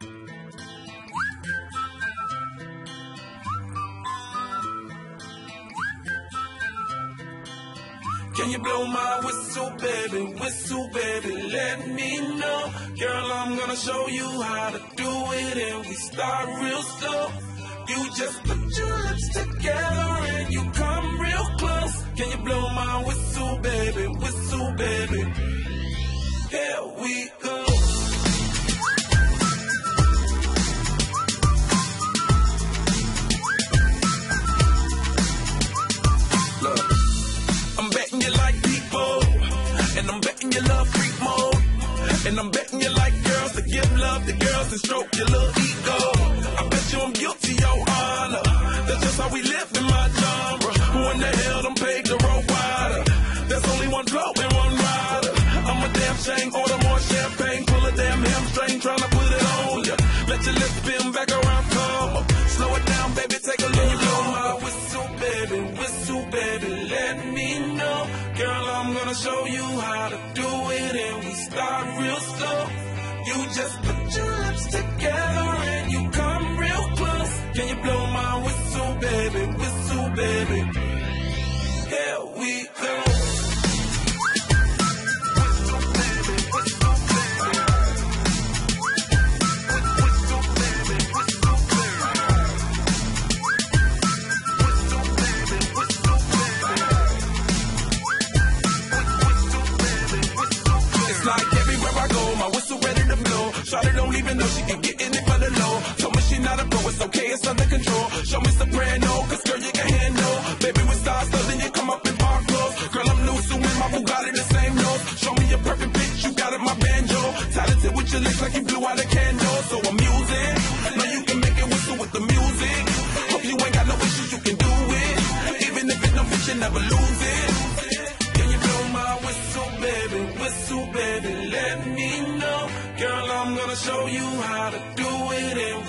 Can you blow my whistle, baby, let me know. Girl, I'm gonna show you how to do it, and we start real slow. You just put your lips together and you come real close. Can you blow my whistle, baby, here we go. Look, I'm betting you like people, and I'm betting you love freak mode, and I'm betting you like girls to give love to girls and stroke your little ego. I bet you I'm guilty, your honor. That's just how we live in my genre. Who in the hell done paved the road wider? There's only one blow and one rider. I'm a damn shame, order more champagne, pull a damn hamstring, tryna put it on ya. Let your lips spin back around, come up. Slow it down, baby, take a look. You blow my whistle, baby, let me know. Girl, I'm gonna show you how to do it, and we start real slow. You just put your lips together and you come real close. Can you blow my whistle, baby, here we go. It's like everywhere I go, my whistle ready to blow. Shawty don't even know she can get in it for the low. Told me she not a pro, it's okay, it's under control. Show me soprano, cause girl you can handle. Baby with stars, so then you come up in park clothes. Girl, I'm loose, so with my Bugatti the same nose. Show me a perfect pitch, you got it, my banjo. Talented with your lips like you blew out a candle. So I'm using, know you can make it whistle with the music. Hope you ain't got no issues, you can do it. Even if it don't fit, you never lose it. Can you blow my whistle, baby, let me know. Girl, I'm gonna show you how to do it, and